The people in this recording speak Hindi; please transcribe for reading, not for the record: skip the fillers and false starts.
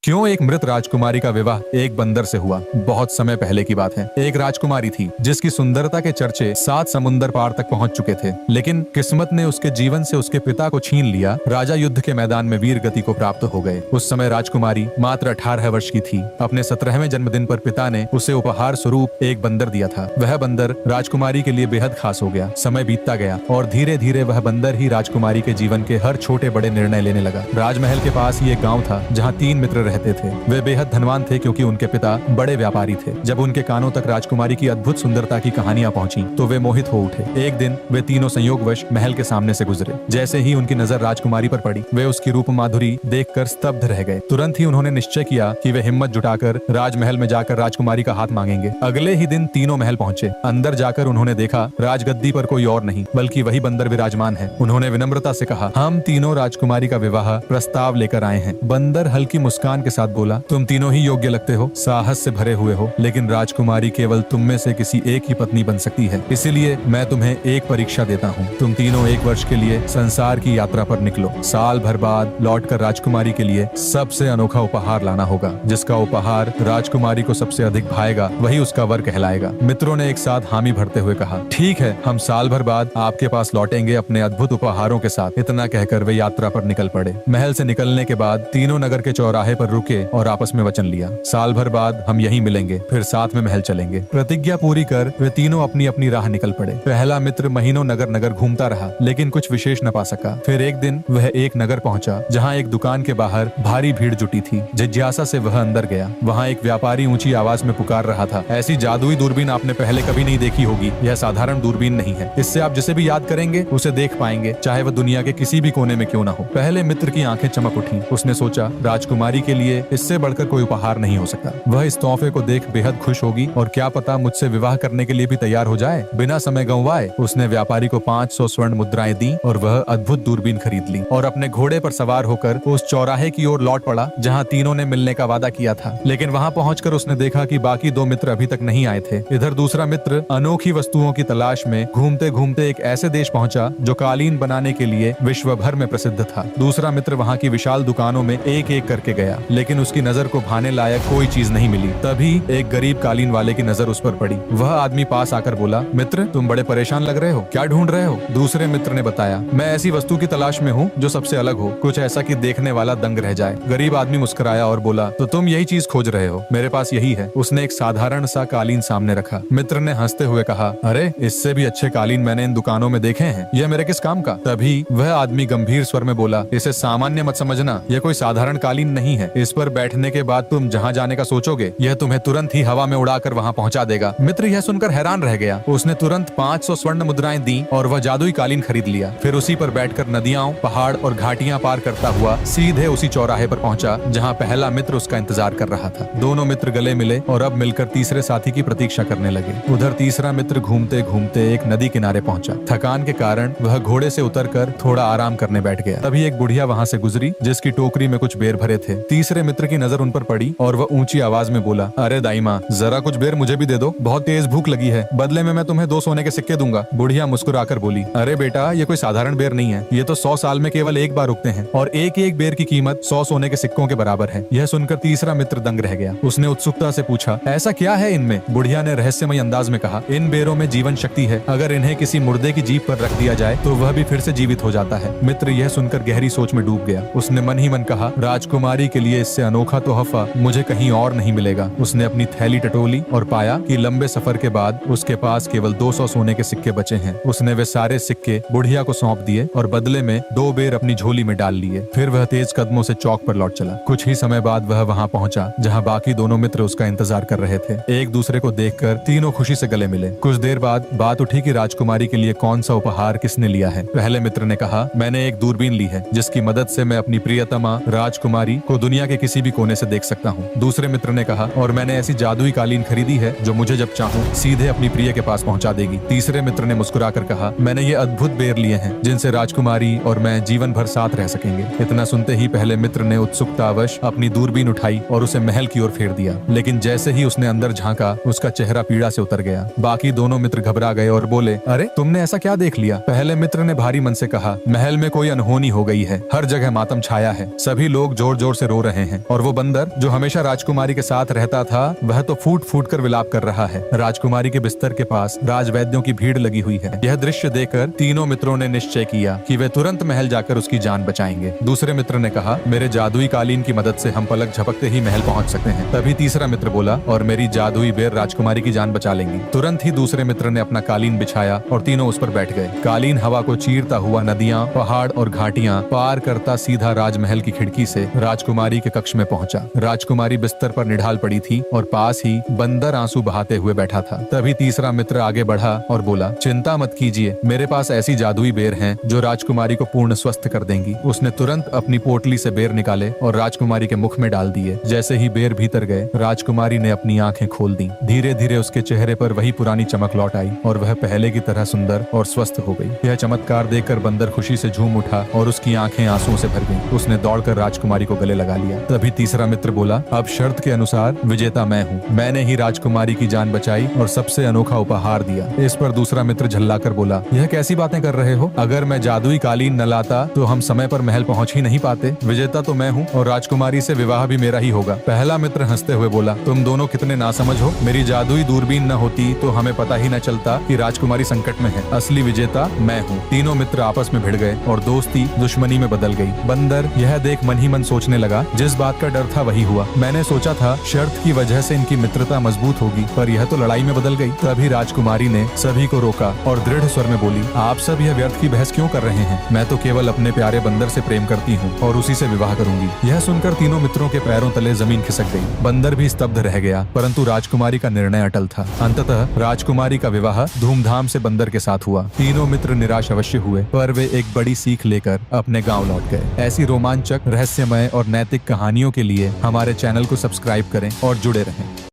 क्यों एक मृत राजकुमारी का विवाह एक बंदर से हुआ। बहुत समय पहले की बात है। एक राजकुमारी थी जिसकी सुंदरता के चर्चे 7 समुंदर पार तक पहुंच चुके थे, लेकिन किस्मत ने उसके जीवन से उसके पिता को छीन लिया। राजा युद्ध के मैदान में वीर गति को प्राप्त हो गए। उस समय राजकुमारी मात्र 18 वर्ष की थी। अपने 17वें जन्मदिन पर पिता ने उसे उपहार स्वरूप एक बंदर दिया था। वह बंदर राजकुमारी के लिए बेहद खास हो गया। समय बीतता गया और धीरे धीरे वह बंदर ही राजकुमारी के जीवन के हर छोटे बड़े निर्णय लेने लगा। राजमहल के पास ही एक गाँव था जहाँ 3 मित्र रहते थे। वे बेहद धनवान थे क्योंकि उनके पिता बड़े व्यापारी थे। जब उनके कानों तक राजकुमारी की अद्भुत सुंदरता की कहानियां पहुंची तो वे मोहित हो उठे। एक दिन वे तीनों संयोगवश महल के सामने से गुजरे। जैसे ही उनकी नजर राजकुमारी पर पड़ी, वे उसकी रूप माधुरी देखकर स्तब्ध रह गए। तुरंत ही उन्होंने निश्चय किया कि वे हिम्मत जुटाकर राजमहल में जाकर राजकुमारी का हाथ मांगेंगे। अगले ही दिन तीनों महल पहुंचे। अंदर जाकर उन्होंने देखा राजगद्दी पर कोई और नहीं बल्कि वही बंदर विराजमान है। उन्होंने विनम्रता से कहा, हम तीनों राजकुमारी का विवाह प्रस्ताव लेकर आए हैं। बंदर हल्की मुस्कान के साथ बोला, तुम तीनों ही योग्य लगते हो, साहस से भरे हुए हो, लेकिन राजकुमारी केवल तुम में से किसी एक ही पत्नी बन सकती है। इसीलिए मैं तुम्हें एक परीक्षा देता हूँ। तुम तीनों 1 वर्ष के लिए संसार की यात्रा पर निकलो। साल भर बाद लौटकर राजकुमारी के लिए सबसे अनोखा उपहार लाना होगा। जिसका उपहार राजकुमारी को सबसे अधिक भाएगा वही उसका वर कहलाएगा। मित्रों ने एक साथ हामी भरते हुए कहा, ठीक है, हम साल भर बाद आपके पास लौटेंगे अपने अद्भुत उपहारों के साथ। इतना कहकर वे यात्रा पर निकल पड़े। महल से निकलने के बाद तीनों नगर के चौराहे पर रुके और आपस में वचन लिया, साल भर बाद हम यहीं मिलेंगे, फिर साथ में महल चलेंगे। प्रतिज्ञा पूरी कर वे तीनों अपनी अपनी राह निकल पड़े। पहला मित्र महीनों नगर नगर घूमता रहा, लेकिन कुछ विशेष न पा सका। फिर एक दिन वह एक नगर पहुंचा जहां एक दुकान के बाहर भारी भीड़ जुटी थी। जिज्ञासा से वह अंदर गया। वहां एक व्यापारी ऊंची आवाज में पुकार रहा था, ऐसी जादुई दूरबीन आपने पहले कभी नहीं देखी होगी। यह साधारण दूरबीन नहीं है। इससे आप जिसे भी याद करेंगे उसे देख पाएंगे, चाहे वह दुनिया के किसी भी कोने में क्यों न हो। पहले मित्र की आंखें चमक उठी। उसने सोचा, राजकुमारी के लिए इससे बढ़कर कोई उपहार नहीं हो सकता। वह इस तोहफे को देख बेहद खुश होगी और क्या पता मुझसे विवाह करने के लिए भी तैयार हो जाए। बिना समय गंवाए उसने व्यापारी को 500 स्वर्ण मुद्राएं दी और वह अद्भुत दूरबीन खरीद ली और अपने घोड़े पर सवार होकर उस चौराहे की ओर लौट पड़ा जहां तीनों ने मिलने का वादा किया था। लेकिन वहां पहुंचकर उसने देखा कि बाकी 2 मित्र अभी तक नहीं आए थे। इधर दूसरा मित्र अनोखी वस्तुओं की तलाश में घूमते घूमते एक ऐसे देश पहुंचा जो कालीन बनाने के लिए विश्व भर में प्रसिद्ध था। दूसरा मित्र वहां की विशाल दुकानों में एक एक करके गया, लेकिन उसकी नजर को भाने लायक कोई चीज नहीं मिली। तभी एक गरीब कालीन वाले की नजर उस पर पड़ी। वह आदमी पास आकर बोला, मित्र, तुम बड़े परेशान लग रहे हो, क्या ढूंढ रहे हो? दूसरे मित्र ने बताया, मैं ऐसी वस्तु की तलाश में हूँ जो सबसे अलग हो, कुछ ऐसा कि देखने वाला दंग रह जाए। गरीब आदमी मुस्कुराया और बोला, तो तुम यही चीज खोज रहे हो, मेरे पास यही है। उसने एक साधारण सा कालीन सामने रखा। मित्र ने हंसते हुए कहा, अरे, इससे भी अच्छे कालीन मैंने इन दुकानों में देखे हैं, यह मेरे किस काम का? तभी वह आदमी गंभीर स्वर में बोला, इसे सामान्य मत समझना, यह कोई साधारण कालीन नहीं है। इस पर बैठने के बाद तुम जहाँ जाने का सोचोगे यह तुम्हें तुरंत ही हवा में उड़ाकर वहां पहुंचा देगा। मित्र यह सुनकर हैरान रह गया। उसने तुरंत 500 स्वर्ण मुद्राएं दी और वह जादुई कालीन खरीद लिया। फिर उसी पर बैठकर नदियां, पहाड़ और घाटियां पार करता हुआ सीधे उसी चौराहे पर पहुंचा जहां पहला मित्र उसका इंतजार कर रहा था। दोनों मित्र गले मिले और अब मिलकर तीसरे साथी की प्रतीक्षा करने लगे। उधर तीसरा मित्र घूमते घूमते एक नदी किनारे पहुंचा। थकान के कारण वह घोड़े से उतरकर थोड़ा आराम करने बैठ गया। तभी एक बुढ़िया वहां से गुजरी जिसकी टोकरी में कुछ बेर भरे थे। तीसरे मित्र की नजर उन पर पड़ी और वह ऊंची आवाज में बोला, अरे दाई माँ, जरा कुछ बेर मुझे भी दे दो, बहुत तेज भूख लगी है, बदले में मैं तुम्हें 2 सोने के सिक्के दूंगा। बुढ़िया मुस्कुराकर बोली, अरे बेटा, ये कोई साधारण बेर नहीं है, ये तो 100 साल में केवल एक बार उगते हैं और एक एक बेर की कीमत 100 सोने के सिक्कों के बराबर है। यह सुनकर तीसरा मित्र दंग रह गया। उसने उत्सुकता से पूछा, ऐसा क्या है इनमें? बुढ़िया ने रहस्यमय अंदाज में कहा, इन बेरों में जीवन शक्ति है, अगर इन्हें किसी मुर्दे की जीभ पर रख दिया जाए तो वह भी फिर से जीवित हो जाता है। मित्र यह सुनकर गहरी सोच में डूब गया। उसने मन ही मन कहा, राजकुमारी के लिए इससे अनोखा तोहफा मुझे कहीं और नहीं मिलेगा। उसने अपनी थैली टटोली और पाया कि लंबे सफर के बाद उसके पास केवल 200 सोने के सिक्के बचे हैं। उसने वे सारे सिक्के बुढ़िया को सौंप दिए और बदले में 2 बेर अपनी झोली में डाल लिए। फिर वह तेज कदमों से चौक पर लौट चला। कुछ ही समय बाद वह वहां पहुंचा जहां बाकी दोनों मित्र उसका इंतजार कर रहे थे। एक दूसरे को देखकर तीनों खुशी से गले मिले। कुछ देर बाद बात उठी कि राजकुमारी के लिए कौन सा उपहार किसने लिया है। पहले मित्र ने कहा, मैंने एक दूरबीन ली है जिसकी मदद से मैं अपनी प्रियतमा राजकुमारी को दुनिया के किसी भी कोने से देख सकता हूँ। दूसरे मित्र ने कहा, और मैंने ऐसी जादुई कालीन खरीदी है जो मुझे जब चाहूँ सीधे अपनी प्रिय के पास पहुंचा देगी। तीसरे मित्र ने मुस्कुराकर कहा, मैंने ये अद्भुत बेर लिए हैं जिनसे राजकुमारी और मैं जीवन भर साथ रह सकेंगे। इतना सुनते ही पहले मित्र ने उत्सुकतावश अपनी दूरबीन उठाई और उसे महल की ओर फेर दिया, लेकिन जैसे ही उसने अंदर झांका उसका चेहरा पीड़ा से उतर गया। बाकी दोनों मित्र घबरा गए और बोले, अरे, तुमने ऐसा क्या देख लिया? पहले मित्र ने भारी मन से कहा, महल में कोई अनहोनी हो गई है, हर जगह मातम छाया है, सभी लोग जोर जोर से रो रहे रहे हैं और वो बंदर जो हमेशा राजकुमारी के साथ रहता था वह तो फूट फूट कर विलाप कर रहा है। राजकुमारी के बिस्तर के पास राजवैद्यों की भीड़ लगी हुई है। यह दृश्य देखकर तीनों मित्रों ने निश्चय किया कि वे तुरंत महल जाकर उसकी जान बचाएंगे। दूसरे मित्र ने कहा, मेरे जादुई कालीन की मदद से हम पलक झपकते ही महल पहुंच सकते हैं। तभी तीसरा मित्र बोला, और मेरी जादुई बेर राजकुमारी की जान बचा लेंगी। तुरंत ही दूसरे मित्र ने अपना कालीन बिछाया और तीनों उस पर बैठ गए। कालीन हवा को चीरता हुआ नदियां, पहाड़ और घाटियां पार करता सीधा राजमहल की खिड़की से राजकुमारी के कक्ष में पहुंचा। राजकुमारी बिस्तर पर निढाल पड़ी थी और पास ही बंदर आंसू बहाते हुए बैठा था। तभी तीसरा मित्र आगे बढ़ा और बोला, चिंता मत कीजिए, मेरे पास ऐसी जादुई बेर हैं जो राजकुमारी को पूर्ण स्वस्थ कर देंगी। उसने तुरंत अपनी पोटली से बेर निकाले और राजकुमारी के मुख में डाल दिए। जैसे ही बेर भीतर गए, राजकुमारी ने अपनी आंखें खोल दी। धीरे धीरे उसके चेहरे पर वही पुरानी चमक लौट आई और वह पहले की तरह सुंदर और स्वस्थ हो गई। यह चमत्कार देखकर बंदर खुशी से झूम उठा और उसकी आंखें आंसुओं से भर गईं। उसने दौड़कर राजकुमारी को गले लगा लिया। तभी तीसरा मित्र बोला, अब शर्त के अनुसार विजेता मैं हूँ। मैंने ही राजकुमारी की जान बचाई और सबसे अनोखा उपहार दिया। इस पर दूसरा मित्र झल्लाकर बोला, यह कैसी बातें कर रहे हो? अगर मैं जादुई कालीन न लाता तो हम समय पर महल पहुंच ही नहीं पाते। विजेता तो मैं हूँ और राजकुमारी से विवाह भी मेरा ही होगा। पहला मित्र हंसते हुए बोला, तुम दोनों कितने नासमझ हो। मेरी जादुई दूरबीन न होती तो हमें पता ही न चलता कि राजकुमारी संकट में है। असली विजेता मैं हूँ। तीनों मित्र आपस में भिड़ गए और दोस्ती दुश्मनी में बदल गई। बंदर यह देख मन ही मन सोचने लगा, जिस बात का डर था वही हुआ। मैंने सोचा था शर्त की वजह से इनकी मित्रता मजबूत होगी, पर यह तो लड़ाई में बदल गई। तभी राजकुमारी ने सभी को रोका और दृढ़ स्वर में बोली, आप सब यह व्यर्थ की बहस क्यों कर रहे हैं? मैं तो केवल अपने प्यारे बंदर से प्रेम करती हूँ और उसी से विवाह करूंगी। यह सुनकर तीनों मित्रों के पैरों तले जमीन खिसक गई। बंदर भी स्तब्ध रह गया, परंतु राजकुमारी का निर्णय अटल था। अंततः राजकुमारी का विवाह धूमधाम से बंदर के साथ हुआ। तीनों मित्र निराश अवश्य हुए, पर वे एक बड़ी सीख लेकर अपने गाँव लौट गए। ऐसी रोमांचक, रहस्यमय और नैतिक कहानियों के लिए हमारे चैनल को सब्सक्राइब करें और जुड़े रहें।